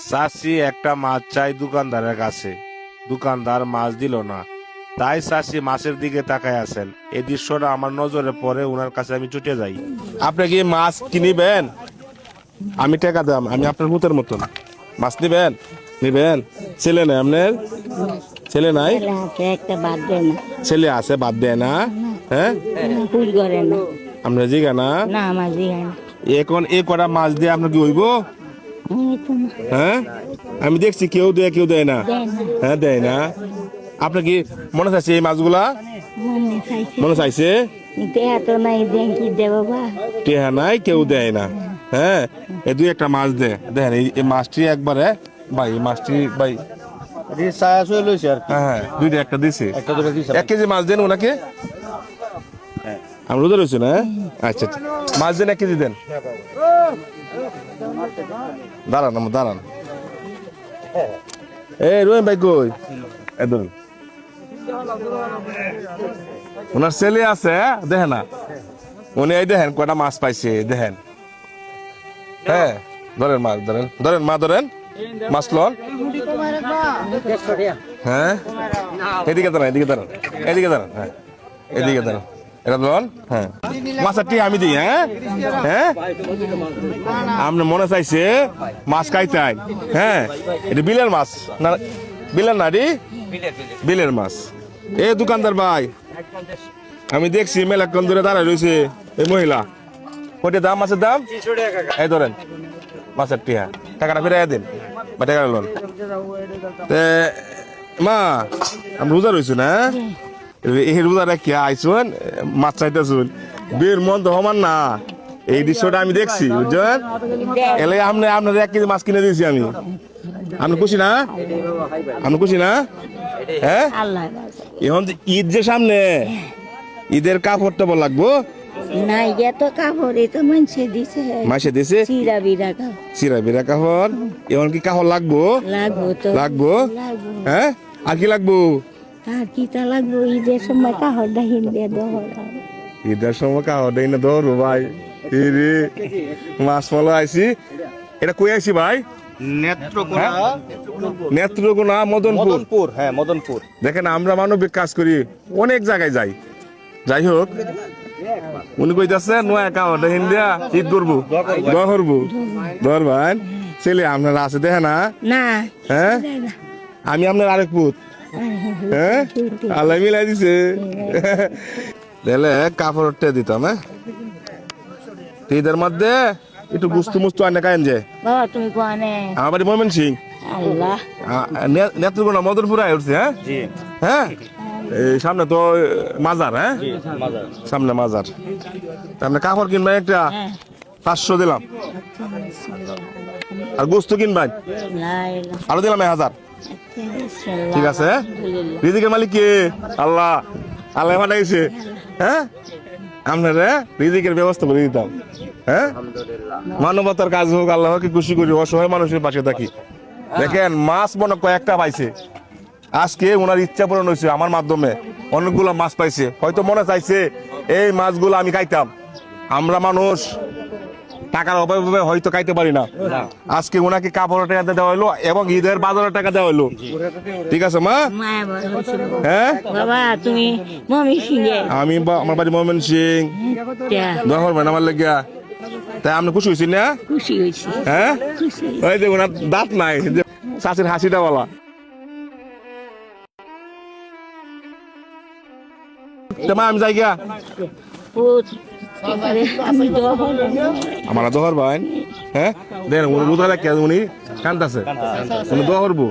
চাষি একটা মাছ চাই দোকানদারের কাছে, দোকানদার মাছ দিল না। তাই চাষি মাছের দিকে তাকায় আছেন। এই দৃশ্যটা আমার নজরে পড়ে, ওনার কাছে আমি ছুটে যাই। আপনি কি মাছ কিনিবেন? আমি টাকা দাম, আমি আপনার ভূতের মতন। মাছ নিবেন? নিবেন? ছেলে নাই আপনার? ছেলে নাই? একটা বাদ দেয় না। ছেলে আছে, বাদ দেয় না? হ্যাঁ, ভুল করে না। আপনার জিগা না? না আমার জিগায় না। এখন এই কটা মাছ দিয়ে আপনার কি হইব? এই তো না। হ্যাঁ, আমি দেখছি কেউ দেয় কেউ দেয় না। দেয় না। হ্যাঁ, দেয় না। আপনার কি মনে চাইছে এই মাছগুলা? মনে চাইছে। মনে চাইছে? দেয়া তো নাই, দেন কি দেবো বা? টেহা নাই, কেউ দেয় না। হ্যাঁ, এই দুই একটা মাছ দে দেখেন। এই মাছটি একবারে ভাই, এই মাছটি ভাই, হ্যাঁ হ্যাঁ, দুইটা একটা দিছে। 1 কেজি মাছ দেন ওনাকে। আমি রোজা রয়েছে না? আচ্ছা আচ্ছা, মাছ দেন 1 কেজি দেন। দাঁড়ান আমার, দাঁড়ান। এই রোহিম ভাই কই? এই ধরুন, ওনার ছেলে আছে, দেখেন না উনি, এই দেখেন কয়টা মাছ পাইছে দেখেন। হ্যাঁ, ধরেন মাছ, ধরেন ধরেন মা, ধরেন মাছ লন। হ্যাঁ, এদিকে দাঁড়ান, এদিকে দাঁড়ান, এদিকে দাঁড়ান। হ্যাঁ, এদিকে দাঁড়ান, এটা লন। হ্যাঁ, মাছটি আমি দিই। হ্যাঁ হ্যাঁ, আপনার মনে চাইছে মাছ খাইতেন? হ্যাঁ, এটা বিলের মাছ না? বিলের না রে, বিলের মাছ। এ দোকানদার ভাই, আমি দেখছি মেলাক্ষণ ধরে দাঁড়ায় রয়েছে এই মহিলা। কয়টা দাম মাছের দাম? এই ধরেন মাছের টিহা, টাকাটা ফিরাইয়া দিন বা টাকা লোন। মা, আমি রোজা রয়েছি না? এই রোজা রেখে আইসুন, মাছ চাইতেছুন। বীর মন তো সমান না। এই দৃশ্যটা আমি দেখছি, বুঝছেন? এলে আপনার 1 কেজি মাছ কিনে দিয়েছি আমি। আপনি খুশি না? আপনি খুশি না? হ্যাঁ, আল্লাহ এখন যে ঈদ যে সামনে, ঈদের কাপড়টা বল লাগবো। নাই, এত কাপড় এই তো মানুষে দিছে। মাসে দিছে চিরা বিরা কাপড় চিরা বিরা কাপড়। এখন কি কাপড় লাগবো? লাগবো তো। লাগবো। লাগবো। হ্যাঁ, আর কি লাগবো? আর কি তা লাগবো? ঈদের সময় কাপড়টা হিন্দে দহরা। ঈদের সময় কাপড় দেয় না ধরবো ভাই। রে মাছ ফলো আইছি। এটা কই আইছি ভাই? নেত্রকোনা, মদনপুর। হ্যাঁ, মদনপুর। দেখেন, আমরা মানবিক কাজ করি, অনেক জায়গায় যাই। যাই হোক, উনি কইতাছে নয়া কাপড় হিন্দিয়া ঈদ করবো, দোয়া করবো। ধরবেন ছেলে আপনারা আছে, দেখে না? না। হ্যাঁ, আমি আপনার আরেক পুত। হ্যাঁ, আল্লাহ মিলাই দিছে। তাহলে কাপড়টা দিতাম। হ্যাঁ, ঈদের মধ্যে একটু গুস্তু মুস্তু আনে কায়েন যে। বাবা তুমি কোয়ানে? আমার বাড়ি ময়মন সিং, আল্লাহ। নেত্রকোনা, মদনপুর আয় উঠছে। হ্যাঁ হ্যাঁ, এই সামনে তো মাজার। হ্যাঁ, সামনে মাজার। আপনি কাপড় কিনবেন একটা, 500 দিলাম। আর গোস্ত কিনবেন আরো দিলাম 1000। ঠিক আছে? রিজিকের মালিক কে? আল্লাহ। আল্লাহ পাঠাইছে। হ্যাঁ, আপনারা রিজিকের ব্যবস্থা করে দিতাম। হ্যাঁ, মানবতার কাজ হোক, আল্লাহকে খুশি করি, অসহায় মানুষের পাশে থাকি। দেখেন, মাছ মনে কয়েকটা পাইছে আজকে, ওনার ইচ্ছা পূরণ হয়েছে আমার মাধ্যমে। অনেকগুলো মাছ পাইছে, হয়তো মনে চাইছে এই মাছগুলো আমি খাইতাম। আমরা মানুষ টাকার অভাবে হয়তো খাইতে পারি না। আজকে ওনাকে কাপড়ের টাকা দেওয়া হলো এবং ঈদের বাজারের টাকা দেওয়া হলো। ঠিক আছে মা? হ্যাঁ বাবা তুমি মমি সিংহে। আমি আমার বাড়ি ময়মন সিং। দোয়া করবেন আমার লেগিয়া। তাই আপনি খুশি হয়েছেন না? খুশি হয়েছি। হ্যাঁ, খুশি। ওই দেখুন দাঁত নাই, চাষির হাসিটা বলা। মা আমি যাই গিয়া। আমি আমার দোহর ভাই। হ্যাঁ, দেখেন উনি রোজা রাখে, উনি কান্দাছে, উনি দোয়া করবো।